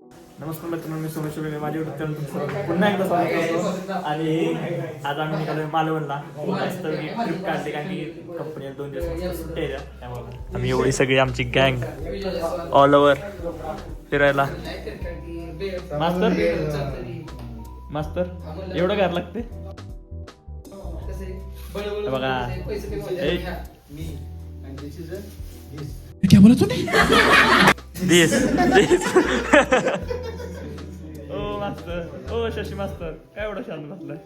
नमस्कार मित्रांनो, मी सोमेश वेगळे माझ्या युट्यूब चॅनल तुमचं पुन्हा एकदा स्वागत करतो. आणि आज आम्ही निघालो मालवणला. मस्त ट्रिप काढली कारण की कंपनी 2 दिवस सुट्टी आहे त्यामुळे आम्ही एवढी सगळी आमची गँग ऑल ओव्हर फिरायला. मास्तर एवढं घ्यायला लागते बघा. क्या बोला तूने? दिस ओ मास्तर, ओ शशी मास्तर, काय एवढं शांत बसलाय?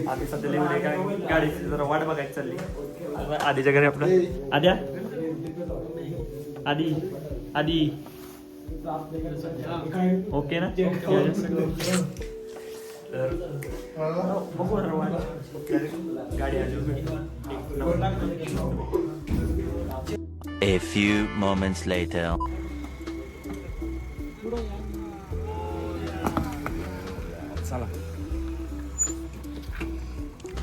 आधी सध्या लिहून गाडीची जरा वाट बघायची चालली. आधीच्या घरी आपलं आद्या आधी आधी ओके ना? बघू गाडी आली. A few moments later. चला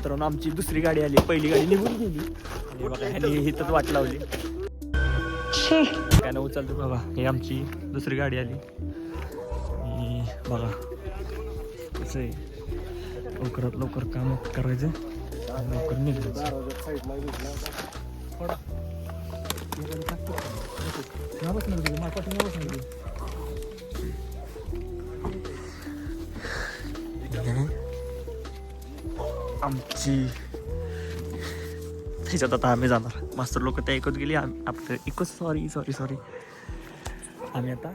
तर आमची दुसरी गाडी आली. पहिली गाडी निघून गेली आणि बघा ह्याने हिथंच वाट लावली. काय ना उचलतो बाबा. ही आमची दुसरी गाडी आली आणि बघा कसं आहे, लवकरात लवकर काम करायचं, लवकर निघायचं. आमची त्याच्यात आता आम्ही जाणार. मास्तर लोक त्या ऐकत गेली, आपलं इको सॉरी आम्ही आता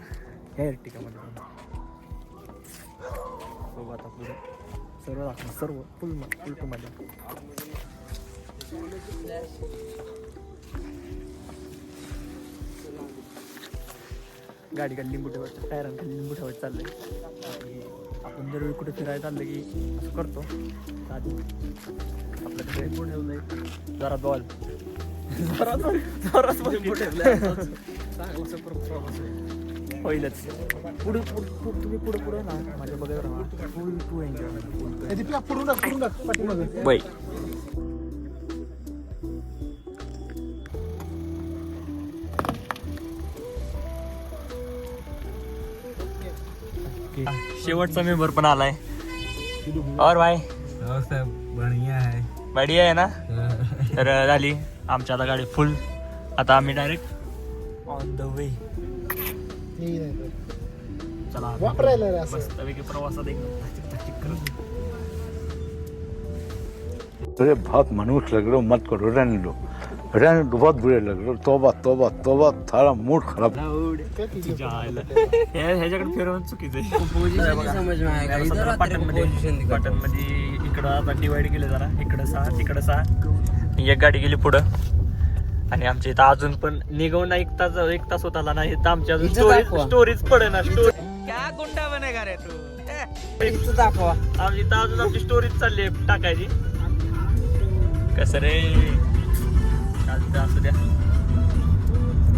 या एर्टिकामध्ये जाणार. आता पुढे सर्व दाखवणार, सर्व फुल टू मध्ये. गाडी खाली लिंबू ठेवायचं, टायरांखाली लिंबू ठेवायचं चाललंय. आणि आपण जर कुठे फिरायला चाललं की असं करतो. आधी आपल्याकडे लिंबू ठेवलंय, जरा बॉल जोरात लिंबू ठेवलंय. होईलच. पुढे तुम्ही पुढे ना माझ्या बघायला राहा. Full to enjoy bye. शेवटचा मेंबर पण आलाय. और भाई बढ़िया आहे ना? तर झाली आमची आता गाडी फुल. आता आम्ही डायरेक्ट ऑन द वे. चला मस्तपैकी प्रवासात एकदम करत. अरे बहुत मनुष्य लग रहे हो, मत करो, रहने दो, बहुत बुरे लग रहे हो. तोबा तोबा तोबा, थारा मूड खराब. ह्याच्याकडे फिरवून चुकीचं आहे. पाटणमध्ये इकडं आता डिवाइड केलं जरा. इकडं 6 तिकडं 6. एक गाडी गेली पुढं आणि आमच्या इथं अजून पण निघून एक तास होत आला नाही. तर आमची अजून स्टोरीज पडे ना. क्या गुंडा बनेगा रे तू? दाखवा आमची इथं अजून आमची स्टोरीज चालली आहे टाकायची. कसं रे चालतं, असू द्या.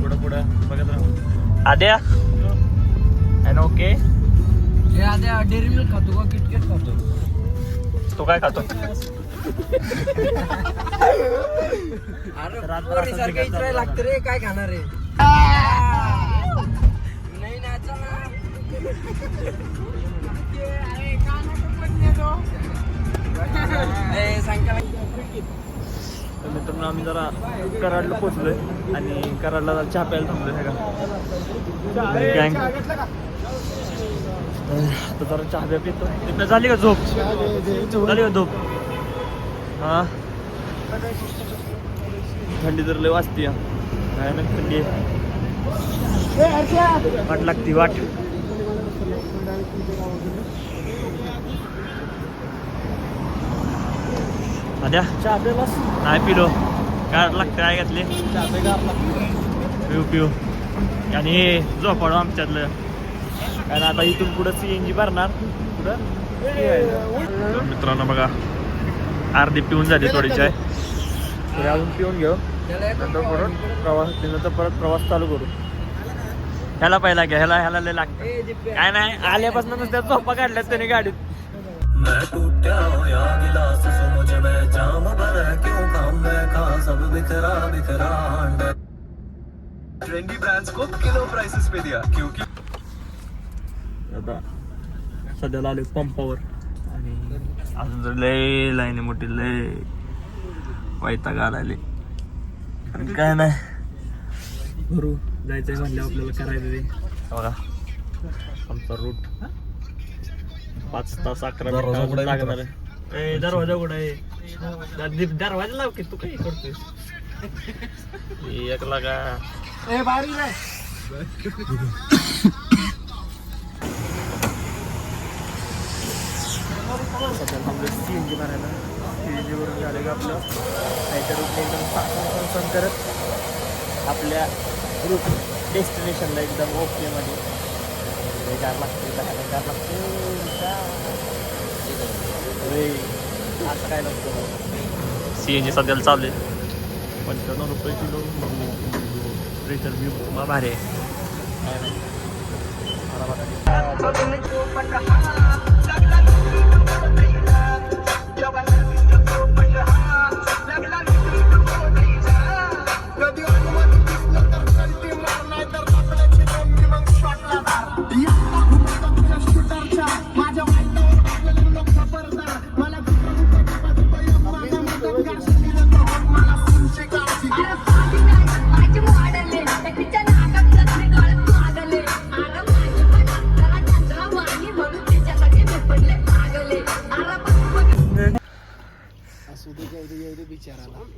पुढं बघत राहू. आद्या ओके. आद्या डेअरी मिल्क खातो का किटकॅट खातो? तो काय खातो? अरे लागतं रे. काय खाणार रे? नाही नाचा ना. मित्रांनो आम्ही जरा कराडला पोहोचलोय आणि कराडला जरा चहा प्यायला थांबलोय. गँग आता जरा चहा प्या पितो. झाली का झोप? झाली का झोप? हा, थंडी तर लय वाजती. भयानक थंडी आहे. वाट लागती वाट. आद्या चहा प्यालास? नाही पिलो. काय लागतं? काय घातले? पिऊ आणि हे झोपाडू आमच्यातलं. कारण आता इथून पुढं CNG भरणार पुढं. मित्रांनो बघा अर्धी पिऊन झाली थोडी चाय. अजून पिऊन घेऊ, नंतर परत प्रवास चालू करू. ह्याला पहिला घ्या, ह्याला लय लागतं. काय नाही आल्यापासून नुसत्या झोपा काढल्यात त्याने गाडीत. मैं टूटा होया गिलास समझ में जाम भर क्यों काम मैं खा सब ट्रेंडी ब्रांड्स को किलो प्राइसेस पे दिया क्योंकि आता सध्याला आले पंपावर आणि अजून तर लय लाईन मोठी लय वैताग आलाय आणि काय नाही घरू जायचंय म्हणलं आपल्याला करायचं ते बघा आमचा रूट 5 तास 11 मिनिटं लागणार आहे. दरवाजा कुठं आहे दरवाजा लाव की तू काही करतोय एक लागा CNG भरायला CNG वरून झालं का आपलं नाहीतर एकदम करत आपल्या रूट डेस्टिनेशनला एकदम ओके मध्ये गार लागते गार लागते असं काय नसतं. CNG सध्याला चालू आहे 95 रुपये किलो प्रेशर बी भारी आहे.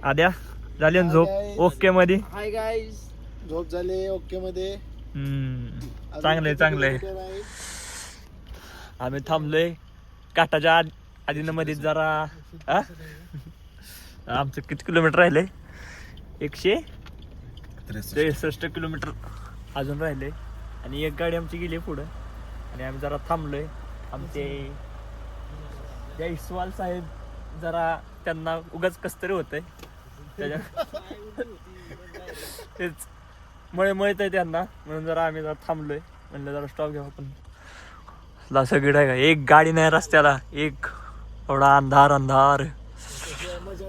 आद्या झाली ना झोप ओके मध्ये. हाय गाईज, झोप झाले ओके मध्ये. चांगलंय आम्ही थांबलोय काटाच्या आधीनं मध्ये जरा आमचं किती किलोमीटर राहिले 163 किलोमीटर अजून राहिले आणि एक गाडी आमची गेली पुढं आणि आम्ही जरा थांबलोय. आमचे जयस्वाल साहेब जरा त्यांना उगाच कसतरी होतंय त्याच्या तेच मळमळत आहे त्यांना म्हणून जरा आम्ही जरा थांबलोय म्हणलं जरा स्टॉप घ्यावा. पण सगळी आहे का एक गाडी नाही रस्त्याला एक एवढा अंधार.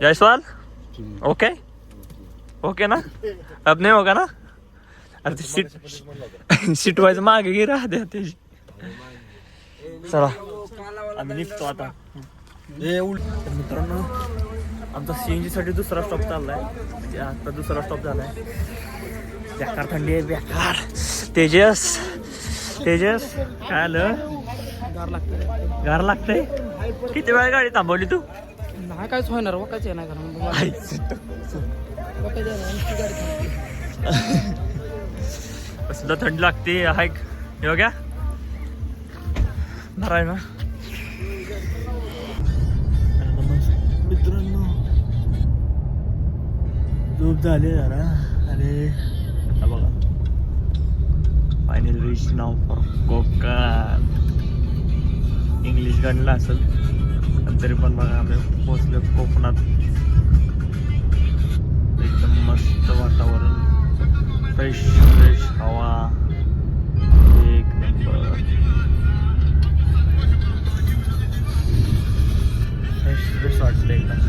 जयस्वाल ओके ओके ना अब नाही होगा ना. अरे ते सीट व्हायचं मागे गे राहते त्याची. चला आम्ही निघतो आता. मित्रांनो आमचा CNG साठी दुसरा स्टॉप चाललाय म्हणजे आता दुसरा स्टॉप झालाय. बेकार थंडी आहे बेकार. तेजस काय आलं गार लागतंय. किती वेळा गाडी थांबवली तू. नाही कायच होणार वकाच आहे नाही कसलं थंडी लागते हाय हे बघा बरं ना. मित्रांनो झोप झाली जरा आणि बघा फायनल रिच नाव फॉर कोकण. इंग्लिश गाणला असेल पण तरी पण बघा आम्ही पोहोचलो कोकणात. एकदम मस्त वातावरण फ्रेश हवा एक नंबर. फ्रेश वाटलं एकदम.